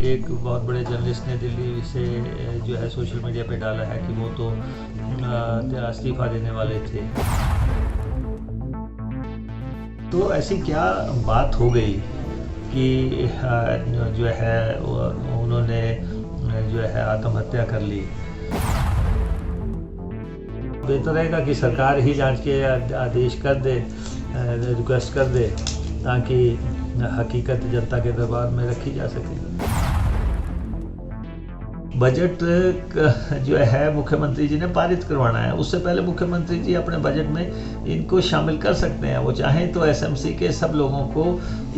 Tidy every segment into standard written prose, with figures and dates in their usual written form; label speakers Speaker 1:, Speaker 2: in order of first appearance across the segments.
Speaker 1: एक बहुत बड़े जर्नलिस्ट ने दिल्ली से जो है सोशल मीडिया पे डाला है कि वो तो इस्तीफा देने वाले थे। तो ऐसी क्या बात हो गई कि जो है उन्होंने जो है आत्महत्या कर ली। बेहतर रहेगा कि सरकार ही जांच के आदेश कर दे, रिक्वेस्ट कर दे, ताकि हकीकत जनता के दरबार में रखी जा सके। बजट जो है मुख्यमंत्री जी ने पारित करवाना है। उससे पहले मुख्यमंत्री जी अपने बजट में इनको शामिल कर सकते हैं। वो चाहें तो एसएमसी के सब लोगों को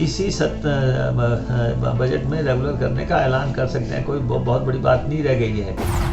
Speaker 1: इसी बजट में रेगुलर करने का ऐलान कर सकते हैं। कोई बहुत बड़ी बात नहीं रह गई है।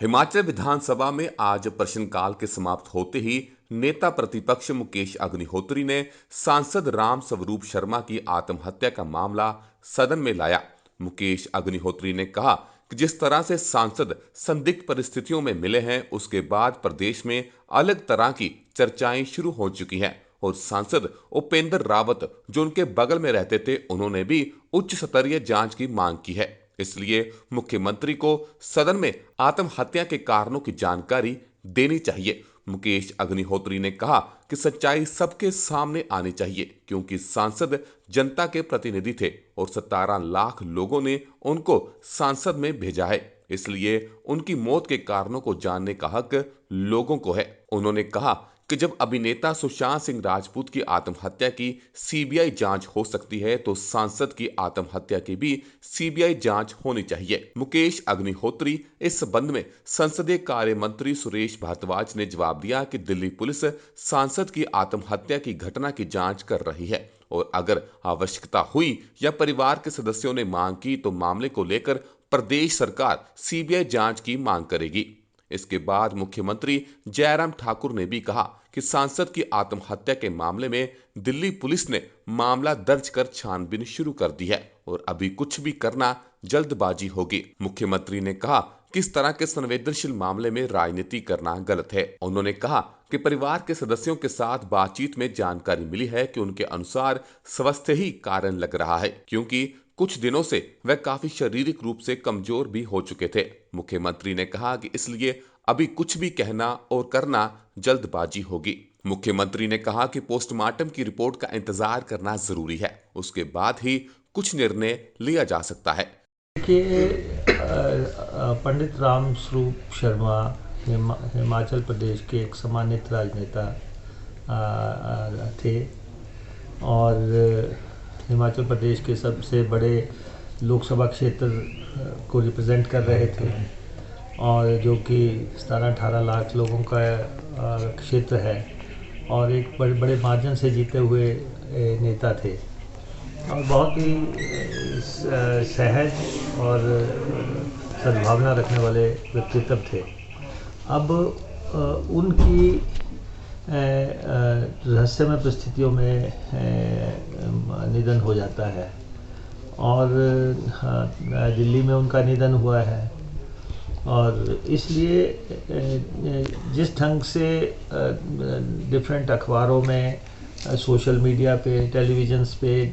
Speaker 2: हिमाचल विधानसभा में आज प्रश्नकाल के समाप्त होते ही नेता प्रतिपक्ष मुकेश अग्निहोत्री ने सांसद राम स्वरूप शर्मा की आत्महत्या का मामला सदन में लाया। मुकेश अग्निहोत्री ने कहा कि जिस तरह से सांसद संदिग्ध परिस्थितियों में मिले हैं, उसके बाद प्रदेश में अलग तरह की चर्चाएं शुरू हो चुकी हैं और सांसद उपेंद्र रावत जो उनके बगल में रहते थे, उन्होंने भी उच्च स्तरीय जांच की मांग की है। इसलिए मुख्यमंत्री को सदन में आत्महत्या के कारणों की जानकारी देनी चाहिए। मुकेश अग्निहोत्री ने कहा कि सच्चाई सबके सामने आनी चाहिए, क्योंकि सांसद जनता के प्रतिनिधि थे और 17 लाख लोगों ने उनको सांसद में भेजा है। इसलिए उनकी मौत के कारणों को जानने का हक लोगों को है। उन्होंने कहा कि जब अभिनेता सुशांत सिंह राजपूत की आत्महत्या की सीबीआई जांच हो सकती है, तो सांसद की आत्महत्या की भी सीबीआई जांच होनी चाहिए। मुकेश अग्निहोत्री इस संबंध में संसदीय कार्य मंत्री सुरेश भारद्वाज ने जवाब दिया कि दिल्ली पुलिस सांसद की आत्महत्या की घटना की जांच कर रही है और अगर आवश्यकता हुई या परिवार के सदस्यों ने मांग की तो मामले को लेकर प्रदेश सरकार सीबीआई जांच की मांग करेगी। इसके बाद मुख्यमंत्री जयराम ठाकुर ने भी कहा कि सांसद की आत्महत्या के मामले में दिल्ली पुलिस ने मामला दर्ज कर छानबीन शुरू कर दी है और अभी कुछ भी करना जल्दबाजी होगी। मुख्यमंत्री ने कहा कि इस तरह के संवेदनशील मामले में राजनीति करना गलत है। उन्होंने कहा कि परिवार के सदस्यों के साथ बातचीत में जानकारी मिली है कि उनके अनुसार स्वास्थ्य ही कारण लग रहा है, क्योंकि कुछ दिनों से वह काफी शारीरिक रूप से कमजोर भी हो चुके थे। मुख्यमंत्री ने कहा कि इसलिए अभी कुछ भी कहना और करना जल्दबाजी होगी। मुख्यमंत्री ने कहा कि पोस्टमार्टम की रिपोर्ट का इंतजार करना जरूरी है, उसके बाद ही कुछ निर्णय लिया जा सकता है।
Speaker 1: देखिए, पंडित राम स्वरूप शर्मा हिमाचल प्रदेश के एक सम्मानित राजनेता थे और हिमाचल प्रदेश के सबसे बड़े लोकसभा क्षेत्र को रिप्रेजेंट कर रहे थे और जो कि 17-18 लाख लोगों का क्षेत्र है और एक बड़े बड़े मार्जिन से जीते हुए नेता थे और बहुत ही सहज और सद्भावना रखने वाले व्यक्तित्व थे। अब उनकी रहस्यमय परिस्थितियों में निधन हो जाता है और दिल्ली में उनका निधन हुआ है और इसलिए जिस ढंग से डिफरेंट अखबारों में, सोशल मीडिया पे, टेलीविज़न्स पे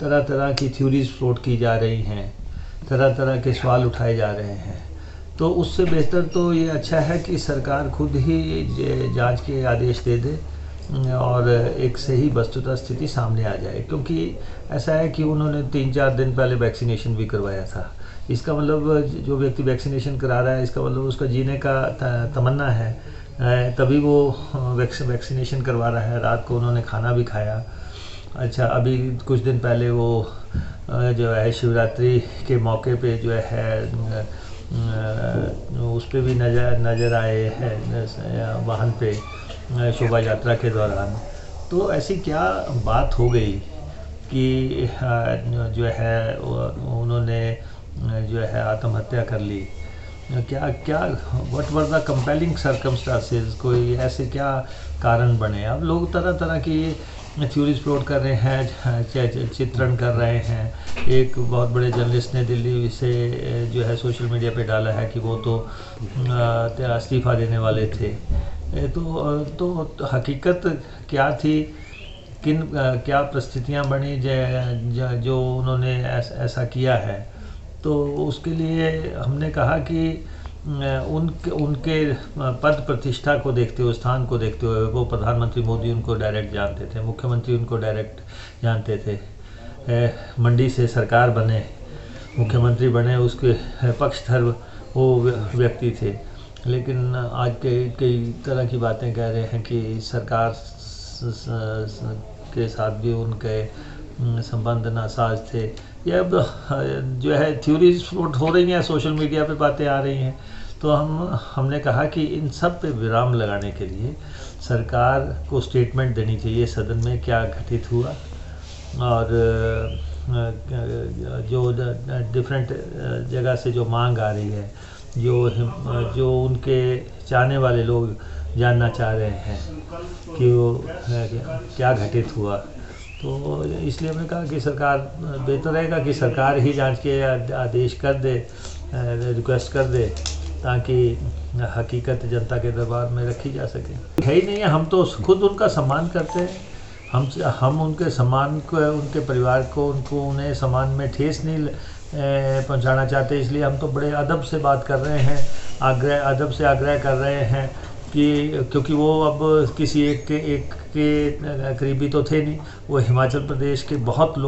Speaker 1: तरह तरह की थ्योरीज फ्लोट की जा रही हैं, तरह तरह के सवाल उठाए जा रहे हैं, तो उससे बेहतर तो ये अच्छा है कि सरकार खुद ही जांच के आदेश दे दे और एक सही वस्तुतः स्थिति सामने आ जाए। क्योंकि ऐसा है कि उन्होंने 3-4 दिन पहले वैक्सीनेशन भी करवाया था। इसका मतलब जो व्यक्ति वैक्सीनेशन करा रहा है, इसका मतलब उसका जीने का तमन्ना है, तभी वो वैक्सीनेशन करवा रहा है। रात को उन्होंने खाना भी खाया। अच्छा, अभी कुछ दिन पहले वो जो है शिवरात्रि के मौके पे जो है उस पर भी नज़र आए हैं वाहन पे शोभा यात्रा के दौरान। तो ऐसी क्या बात हो गई कि जो है उन्होंने जो है आत्महत्या कर ली? क्या what were the compelling circumstances? कोई ऐसे क्या कारण बने? अब लोग तरह तरह की थ्योरीज फ्लोट कर रहे हैं, चित्रण कर रहे हैं एक बहुत बड़े जर्नलिस्ट ने दिल्ली से जो है सोशल मीडिया पे डाला है कि वो तो इस्तीफ़ा देने वाले थे। तो हकीकत क्या थी, क्या परिस्थितियाँ बनी जो उन्होंने ऐसा किया है। तो उसके लिए हमने कहा कि उनके पद प्रतिष्ठा को देखते हुए, स्थान को देखते हुए, वो प्रधानमंत्री मोदी उनको डायरेक्ट जानते थे, मुख्यमंत्री उनको डायरेक्ट जानते थे, मंडी से सरकार बने, मुख्यमंत्री बने, उसके पक्षधर वो व्यक्ति थे। लेकिन आज कई तरह की बातें कह रहे हैं कि सरकार के साथ भी उनके संबंध नासाज थे। ये अब जो है थ्योरीज फ्लोट हो रही हैं, सोशल मीडिया पे बातें आ रही हैं। तो हमने कहा कि इन सब पे विराम लगाने के लिए सरकार को स्टेटमेंट देनी चाहिए सदन में क्या घटित हुआ, और जो डिफरेंट जगह से जो मांग आ रही है, जो उनके चाहने वाले लोग जानना चाह रहे हैं कि वो क्या घटित हुआ। तो इसलिए हमने कहा कि सरकार, बेहतर रहेगा कि सरकार ही जांच के आदेश कर दे, रिक्वेस्ट कर दे, ताकि हकीकत जनता के दरबार में रखी जा सके। है ही नहीं है, हम तो खुद उनका सम्मान करते हैं। हम उनके सम्मान को, उनके परिवार को, उन्हें सम्मान में ठेस नहीं पहुंचाना चाहते। इसलिए हम तो बड़े अदब से बात कर रहे हैं, अदब से आग्रह कर रहे हैं कि क्योंकि वो अब किसी एक के करीबी तो थे नहीं, वो हिमाचल प्रदेश के बहुत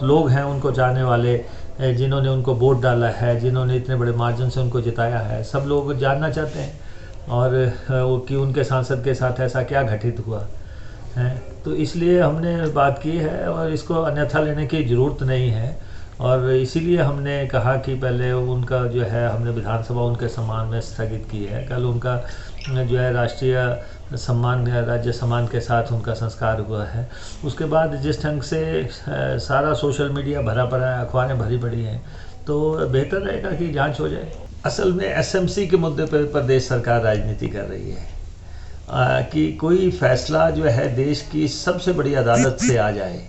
Speaker 1: लोग हैं उनको जानने वाले, जिन्होंने उनको वोट डाला है, जिन्होंने इतने बड़े मार्जिन से उनको जिताया है। सब लोग जानना चाहते हैं और कि उनके सांसद के साथ ऐसा क्या घटित हुआ है। तो इसलिए हमने बात की है और इसको अन्यथा लेने की ज़रूरत नहीं है। और इसीलिए हमने कहा कि पहले उनका जो है, हमने विधानसभा उनके सम्मान में स्थगित की है। कल उनका जो है राष्ट्रीय सम्मान, राज्य सम्मान के साथ उनका संस्कार हुआ है। उसके बाद जिस ढंग से सारा सोशल मीडिया भरा पड़ा है, अखबारें भरी पड़ी हैं, तो बेहतर रहेगा कि जांच हो जाए। असल में एसएमसी के मुद्दे पर प्रदेश सरकार राजनीति कर रही है कि कोई फैसला जो है देश की सबसे बड़ी अदालत से आ जाए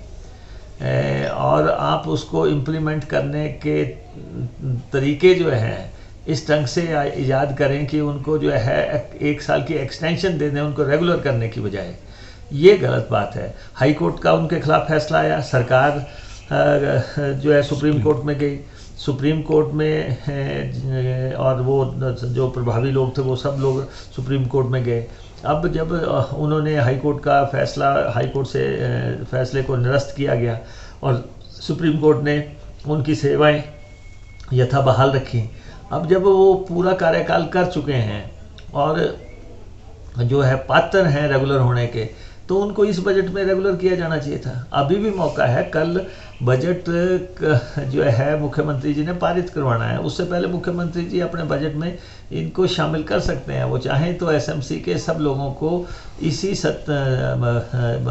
Speaker 1: और आप उसको इम्प्लीमेंट करने के तरीके जो हैं इस ढंग से ईजाद करें कि उनको जो है 1 साल की एक्सटेंशन दे दें, उनको रेगुलर करने की बजाय। ये गलत बात है। हाई कोर्ट का उनके खिलाफ फैसला आया, सरकार जो है सुप्रीम कोर्ट में गई, सुप्रीम कोर्ट में और वो जो प्रभावी लोग थे वो सब लोग सुप्रीम कोर्ट में गए। अब जब उन्होंने हाई कोर्ट का फैसला, हाई कोर्ट से फैसले को निरस्त किया गया और सुप्रीम कोर्ट ने उनकी सेवाएं यथा बहाल रखी। अब जब वो पूरा कार्यकाल कर चुके हैं और जो है पात्र हैं रेगुलर होने के, तो उनको इस बजट में रेगुलर किया जाना चाहिए था। अभी भी मौका है, कल बजट जो है मुख्यमंत्री जी ने पारित करवाना है, उससे पहले मुख्यमंत्री जी अपने बजट में इनको शामिल कर सकते हैं। वो चाहें तो एसएमसी के सब लोगों को इसी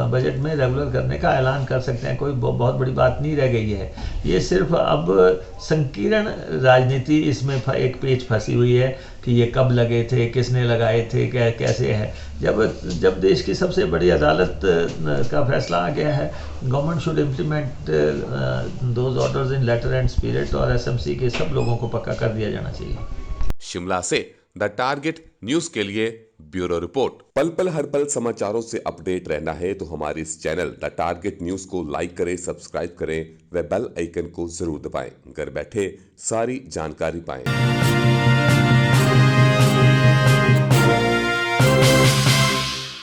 Speaker 1: बजट में रेगुलर करने का ऐलान कर सकते हैं। कोई बहुत बड़ी बात नहीं रह गई है। ये सिर्फ अब संकीर्ण राजनीति इसमें एक पेच फंसी हुई है कि ये कब लगे थे, किसने लगाए थे, कैसे है। जब देश की सबसे बड़ी अदालत का फैसला आ गया है, government should implement those orders in letter and spirit, और एसएमसी के सब लोगों को पक्का कर दिया जाना चाहिए।
Speaker 2: शिमला से द टारगेट न्यूज के लिए ब्यूरो रिपोर्ट। पल पल हर पल समाचारों से अपडेट रहना है तो हमारे इस चैनल द टारगेट न्यूज को लाइक करें, सब्सक्राइब करें व बेल आइकन को जरूर दबाएं। घर बैठे सारी जानकारी पाएं।